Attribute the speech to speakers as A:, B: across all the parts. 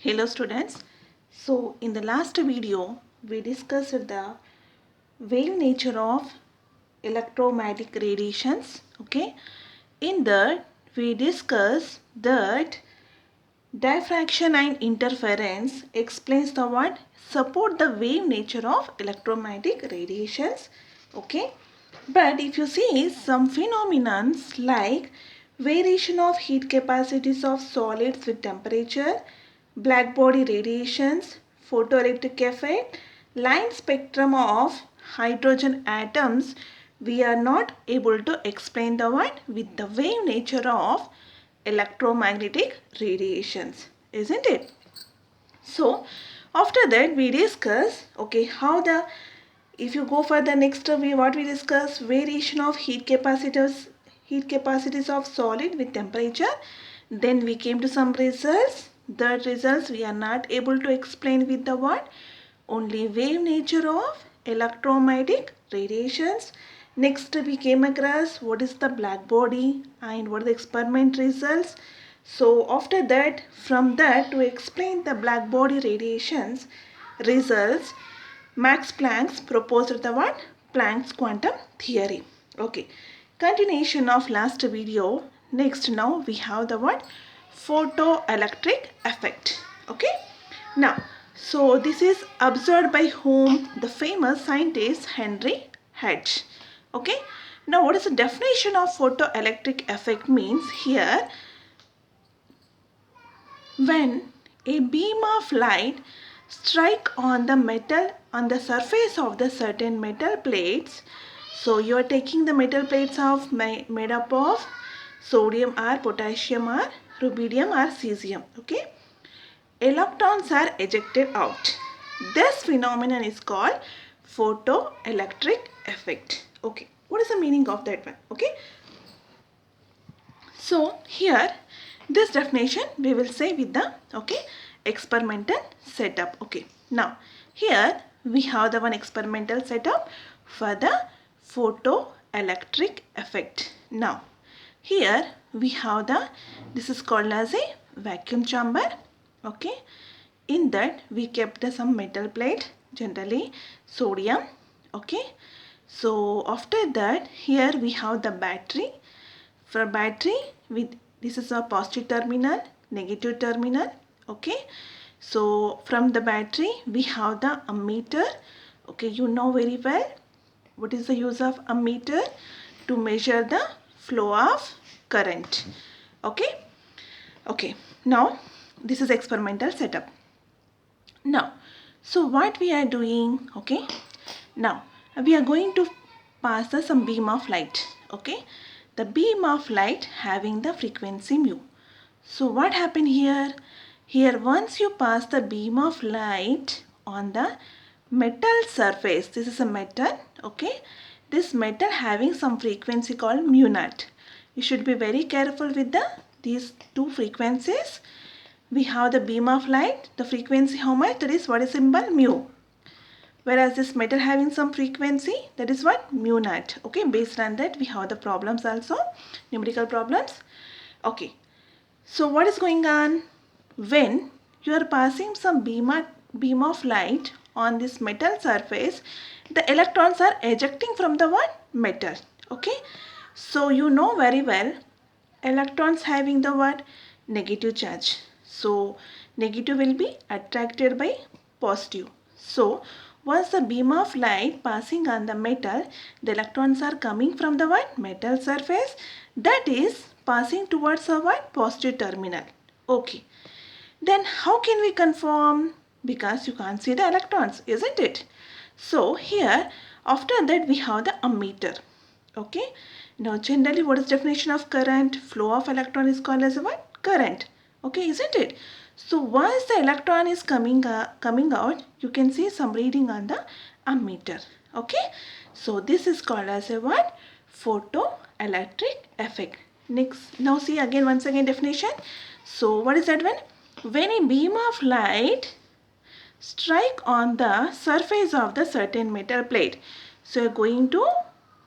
A: Hello students. So in the last video we discussed the wave nature of electromagnetic radiations. Okay. In that we discussed that diffraction and interference explains the what support the wave nature of electromagnetic radiations. Okay. But if you see some phenomenons like variation of heat capacities of solids with temperature, black body radiations, photoelectric effect, line spectrum of hydrogen atoms, we are not able to explain the one with the wave nature of electromagnetic radiations, isn't it? So after that we discuss how the if you go for the next what we discuss variation of heat capacities of solid with temperature. Then we came to some results. The results we are not able to explain with the what? Only wave nature of electromagnetic radiations. Next we came across what is the black body and what are the experiment results. So after that, from that to explain the black body radiations results, Max Planck proposed the what? Planck's quantum theory. Okay. Continuation of last video. Next now we have the what? Photoelectric effect. Okay. Now, so this is observed by whom? The famous scientist Henry Hertz. Okay. Now what is the definition of photoelectric effect means here? When a beam of light strike on the metal on the surface of the certain metal plates, so you are taking the metal plates of made up of sodium or potassium or rubidium or cesium. Okay, electrons are ejected out. This phenomenon is called photoelectric effect. Okay, what is the meaning of that one? Okay, so here this definition we will say with the experimental setup. Okay, now here we have the one experimental setup for the photoelectric effect. Now here we have this is called as a vacuum chamber. Okay, in that we kept some metal plate, generally sodium. Okay, so after that here we have the battery. For battery, with this is a positive terminal, negative terminal. Okay, so from the battery we have the ammeter. Okay, you know very well what is the use of ammeter? To measure the flow of current. Okay, now this is experimental setup. Now, so what we are doing? Okay, now we are going to pass some beam of light. Okay, the beam of light having the frequency mu. So what happened here? Here once you pass the beam of light on the metal surface, this is a metal. Okay, this metal having some frequency called mu naught. You should be very careful with these two frequencies. We have the beam of light, the frequency how much? That is what is symbol mu. Whereas this metal having some frequency, that is what? Mu naught. Okay, based on that we have the problems also, numerical problems. Okay, so what is going on? When you are passing some beam of light on this metal surface, the electrons are ejecting from the what? Metal. Okay, so you know very well electrons having the what? Negative charge. So negative will be attracted by positive. So once the beam of light passing on the metal, the electrons are coming from the what? Metal surface, that is passing towards a what? Positive terminal. Okay. Then how can we confirm? Because you can't see the electrons, isn't it? So here after that we have the ammeter. Okay. Now generally what is definition of current? Flow of electron is called as what? Current. Okay, isn't it? So once the electron is coming out, you can see some reading on the ammeter. Okay. So this is called as a what? Photoelectric effect. Next, now see again once again definition. So what is that one? When a beam of light strike on the surface of the certain metal plate. So you are going to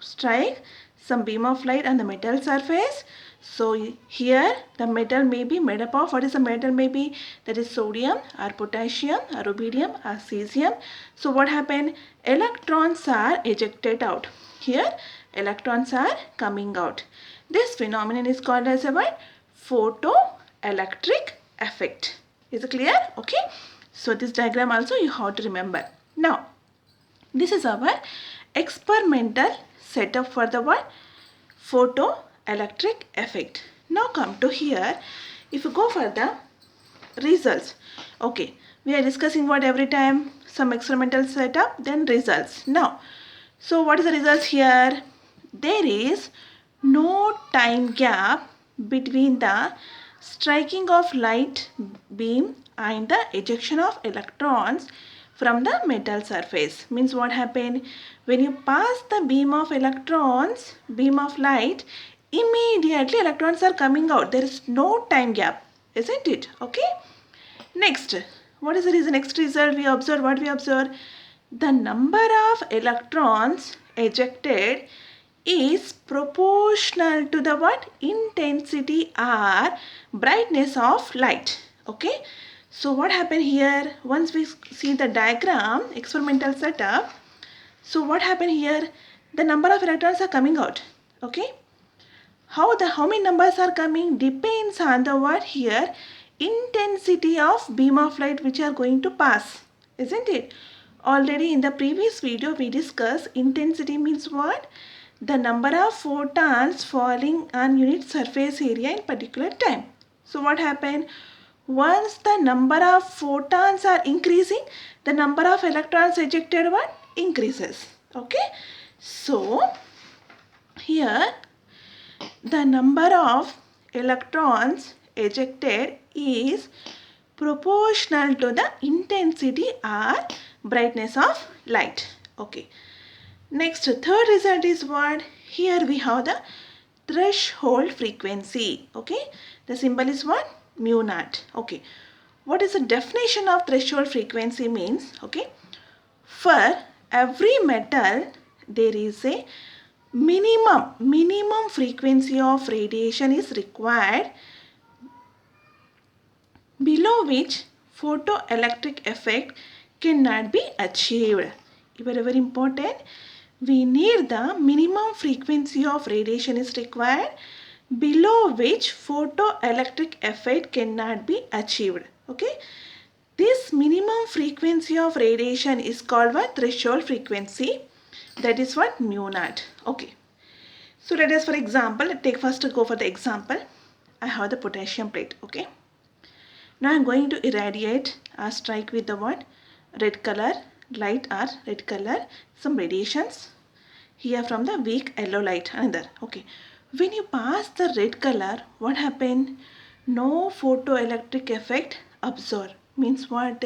A: strike some beam of light on the metal surface. So here the metal may be made up of, what is the metal may be? That is sodium or potassium or rubidium or cesium. So what happened? Electrons are ejected out. Here electrons are coming out. This phenomenon is called as a what? Photoelectric effect. Is it clear? Okay. So this diagram also you have to remember. Now this is our experimental setup for the what? Photoelectric effect. Now come to here. If you go for the results. Okay. We are discussing what every time? Some experimental setup, then results. Now, so what is the results here? There is no time gap between the striking of light beam and the ejection of electrons from the metal surface. Means what happened? When you pass the beam of electrons, beam of light, immediately electrons are coming out. There is no time gap, isn't it? Okay. Next, what is the reason? Next result we observe. What we observe? The number of electrons ejected is proportional to the what? Intensity or brightness of light. Okay. So what happened here? Once we see the diagram, experimental setup. So what happened here? The number of electrons are coming out. Okay. How many numbers are coming depends on the what here? Intensity of beam of light which are going to pass, isn't it? Already in the previous video we discussed intensity means what? The number of photons falling on unit surface area in particular time. So what happened? Once the number of photons are increasing, the number of electrons ejected what? Increases. Okay. So here the number of electrons ejected is proportional to the intensity or brightness of light. Okay. Next, third result is what? Here we have the threshold frequency. Okay. The symbol is what? Mu naught. Okay. What is the definition of threshold frequency means? Okay. For every metal there is a minimum frequency of radiation is required below which photoelectric effect cannot be achieved. Very, very important. We need the minimum frequency of radiation is required below which photoelectric effect cannot be achieved. Okay. This minimum frequency of radiation is called what? Threshold frequency. That is what? Mu naught. Okay. So let us, for example, go for the example. I have the potassium plate. Okay. Now I am going to irradiate or strike with the what? Red color light or red color some radiations here from the weak yellow light another. Okay. When you pass the red color, what happened? No photoelectric effect observed. Means what?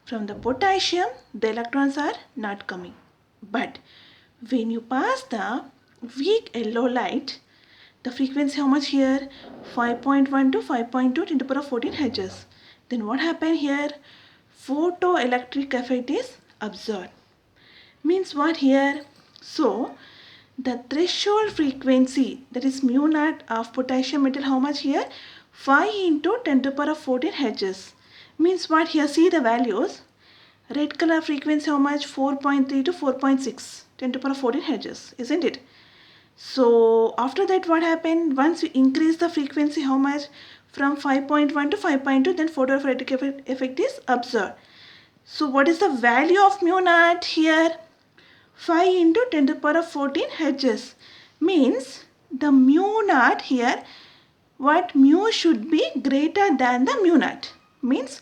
A: From the potassium, the electrons are not coming. But when you pass the weak yellow light, the frequency how much here? 5.1 to 5.2 10 to the power of 14 Hz. Then what happened here? Photoelectric effect is observed. Means what here? So the threshold frequency, that is mu naught of potassium metal, how much here? 5 into 10 to the power of 14 Hz. Means what here? See the values. Red color frequency how much? 4.3 to 4.6 10 to the power of 14 Hz, isn't it? So after that what happened? Once we increase the frequency how much? From 5.1 to 5.2, then photoelectric effect is observed. So what is the value of mu naught here? 5 into 10 to the power of 14 Hz. Means the mu naught here, what? Mu should be greater than the mu naught. Means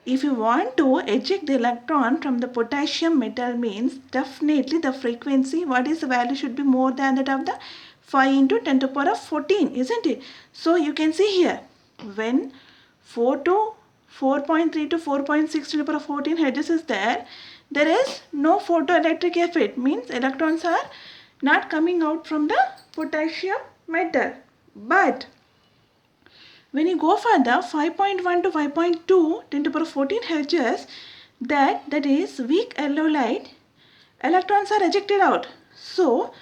A: if you want to eject the electron from the potassium metal, means definitely the frequency, what is the value, should be more than that of the 5 into 10 to the power of 14, isn't it? So you can see here, when 4.3 to 4.6 to the power of 14 Hz is there is no photoelectric effect. Means electrons are not coming out from the potassium metal. But when you go for the 5.1 to 5.2 10 to the power of 14 Hz, that is weak yellow light, electrons are ejected out. So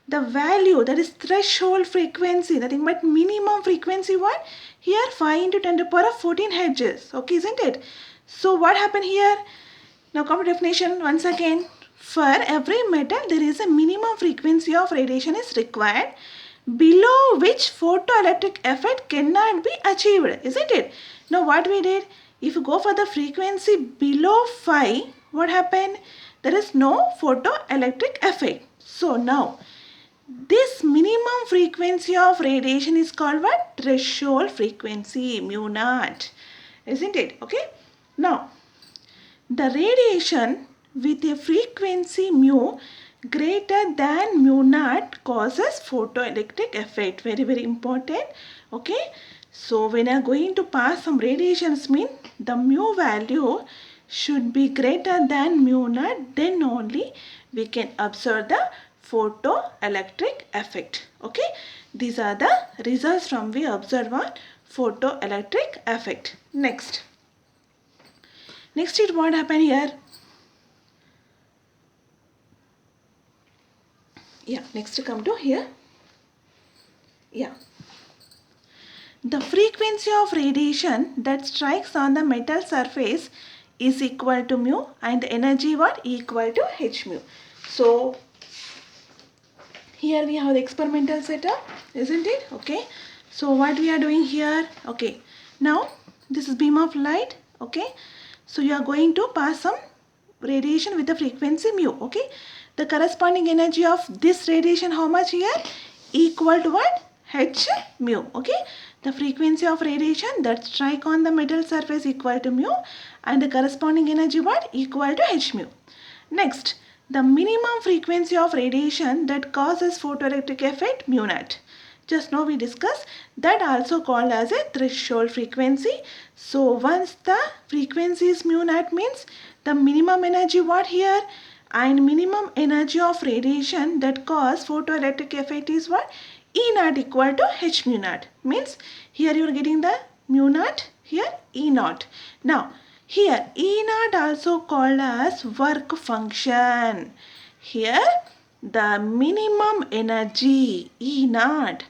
A: the value, that is threshold frequency, nothing but minimum frequency, what? Here 5 into 10 to the power of 14 hertz. Okay, isn't it? So what happened here? Now come to definition once again. For every metal, there is a minimum frequency of radiation is required, below which photoelectric effect cannot be achieved, isn't it? Now what we did, if you go for the frequency below 5, what happened? There is no photoelectric effect. So now, this minimum frequency of radiation is called what? Threshold frequency, mu naught, isn't it? Okay. Now, the radiation with a frequency mu greater than mu naught causes photoelectric effect. Very, very important. Okay. So, when I am going to pass some radiations, mean the mu value should be greater than mu naught, then only we can observe the photoelectric effect. Okay. These are the results from we observe on photoelectric effect. Next is what happened here. Yeah, next to come to here. Yeah. The frequency of radiation that strikes on the metal surface is equal to mu, and the energy what? Equal to h mu. So, here we have the experimental setup, isn't it? Okay. So, what we are doing here? Okay. Now, this is beam of light. Okay. So, you are going to pass some radiation with the frequency mu. Okay. The corresponding energy of this radiation, how much here? Equal to what? H mu. Okay. The frequency of radiation that strike on the metal surface equal to mu, and the corresponding energy what? Equal to h mu. Next, the minimum frequency of radiation that causes photoelectric effect, mu naught. Just now we discussed that, also called as a threshold frequency. So once the frequency is mu naught, means the minimum energy what here, and minimum energy of radiation that cause photoelectric effect is what? E naught equal to h mu naught. Means here you are getting the mu naught, here E naught. Now here E naught also called as work function. Here the minimum energy E naught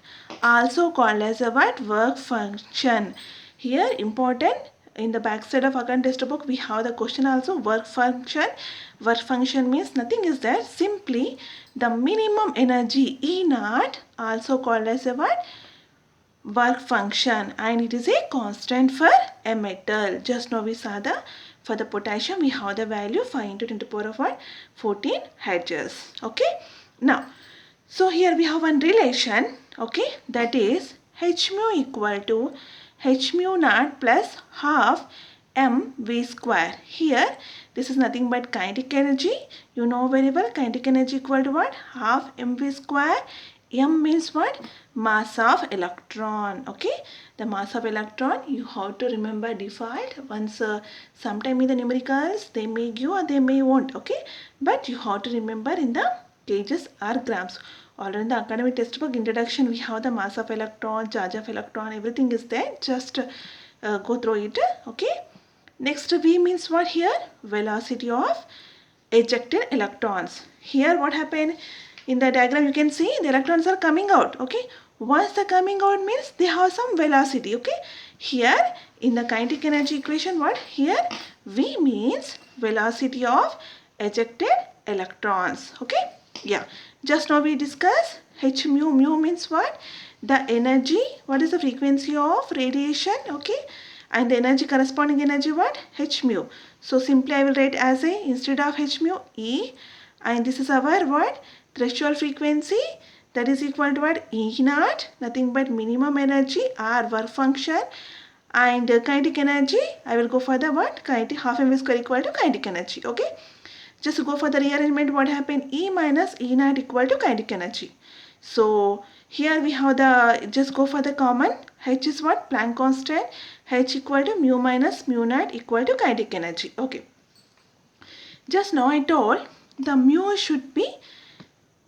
A: also called as a what? Work function. Here important, in the back side of Akan textbook we have the question also, work function. Work function means nothing is there, simply the minimum energy E naught also called as a what? Work function, and it is a constant for a metal. Just now we saw the, for the potassium we have the value 5 into 10 to the power of what? 14 hertz. Okay. Now, so here we have one relation. Okay, that is h mu equal to h mu naught plus half mv square. Here this is nothing but kinetic energy. You know very well, kinetic energy equal to what? Half mv square. M means what? Mass of electron. Okay, the mass of electron you have to remember default. Once sometime in the numericals they may give or they may won't. Okay, but you have to remember in the kgs or grams. Already in the academic textbook introduction we have the mass of electron, charge of electron, everything is there. Just go through it. Okay. Next, V means what here? Velocity of ejected electrons. Here what happened? In the diagram you can see the electrons are coming out. Okay. Once the coming out means they have some velocity. Okay. Here in the kinetic energy equation, what? Here V means velocity of ejected electrons. Okay. Yeah. Just now we discussed h mu. Mu means what? The energy. What is the frequency of radiation? Okay. And the energy, corresponding energy what? H mu. So simply I will write as a, instead of h mu, E, and this is our what? Threshold frequency, that is equal to what? E naught, nothing but minimum energy or work function, and kinetic energy I will go for the what? Kinetic, half mv square equal to kinetic energy. Okay. Just go for the rearrangement, what happened? E minus E naught equal to kinetic energy. So here we have the, just go for the common. H is what? Planck constant. H equal to mu minus mu naught equal to kinetic energy. Okay. Just now I told the mu should be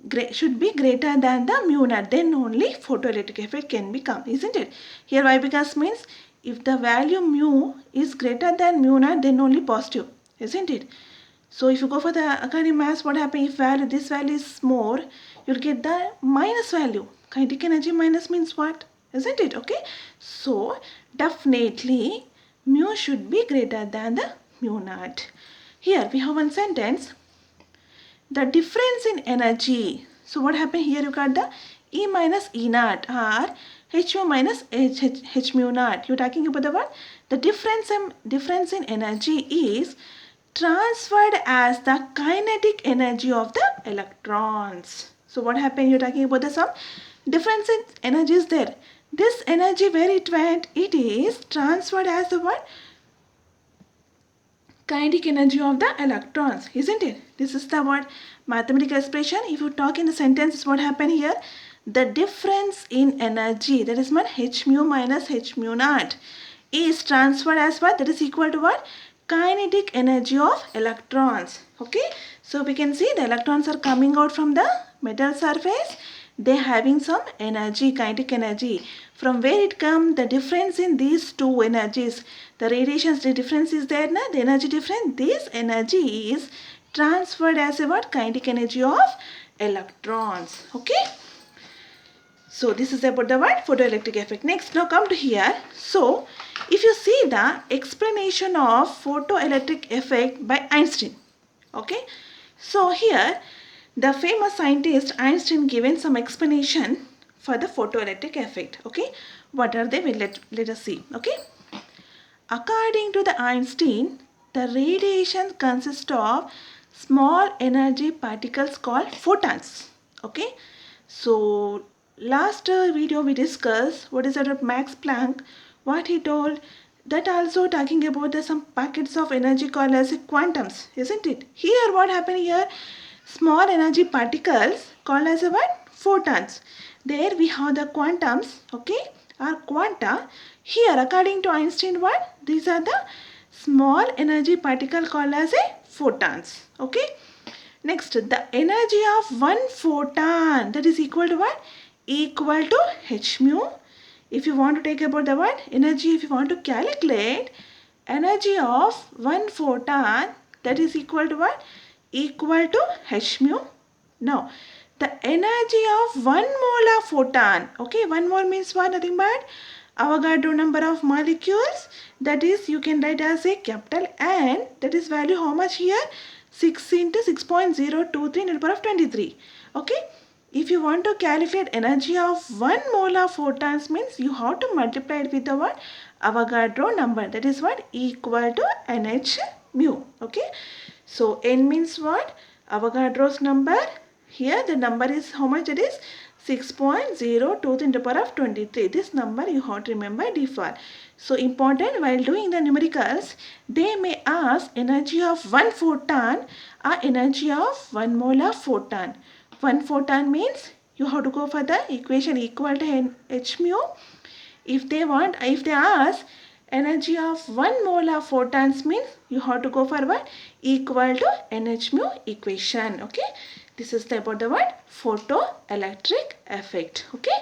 A: greater than the mu naught. Then only photoelectric effect can become, isn't it? Here why? Because means if the value mu is greater than mu naught, then only positive, isn't it? So if you go for the academic mass, what happens if value, this value is more, you'll get the minus value. Kinetic energy minus means what? Isn't it? Okay. So definitely mu should be greater than the mu naught. Here we have one sentence. The difference in energy. So what happened here? You got the E minus E naught or H mu minus H mu naught. You're talking about the what? The difference in energy is transferred as the kinetic energy of the electrons. So what happened? You're talking about the some difference in energy is there. This energy where it went, it is transferred as the what? Kinetic energy of the electrons, isn't it? This is the what mathematical expression. If you talk in the sentence, what happened here? The difference in energy, that is what H mu minus H mu naught, is transferred as what? That is equal to what? Kinetic energy of electrons. Okay, so we can see the electrons are coming out from the metal surface. They having some energy, kinetic energy. From where it come? The difference in these two energies. The radiations, the difference is there, na? The energy difference. This energy is transferred as a what? Kinetic energy of electrons. Okay. So this is about the what? Photoelectric effect. Next, now come to here. So if you see the explanation of photoelectric effect by Einstein. Okay. So here the famous scientist Einstein given some explanation for the photoelectric effect. Okay. What are they? Let us see. Okay. According to the Einstein, the radiation consists of small energy particles called photons. Okay. So last video we discussed what is that of Max Planck, what he told, that also talking about the some packets of energy called as quantums, isn't it? Here what happened here? Small energy particles called as what? Photons. There we have the quantums, okay, or quanta. Here according to Einstein what? These are the small energy particle called as photons, okay. Next, the energy of one photon, that is equal to what? Equal to h mu. If you want to take about the what? Energy, if you want to calculate energy of one photon, that is equal to what? Equal to h mu. Now, the energy of 1 mole of photon, okay, 1 mole means what? Nothing but Avogadro number of molecules, that is you can write as a capital N, that is value how much here? 6 into 6.023 into the power of 23. Okay. If you want to calculate energy of 1 mole of photons means you have to multiply it with the what? Avogadro number. That is what? Equal to NH mu. Okay. So N means what? Avogadro's number. Here the number is how much it is? 6.023 into the power of 23. This number you have to remember default. So important while doing the numericals, they may ask energy of 1 photon or energy of 1 mole of photon. 1 photon means you have to go for the equation equal to h mu. If they ask energy of 1 mole of photons means you have to go for what? Equal to NH mu equation. Okay. This is about the what? Photoelectric effect. Okay.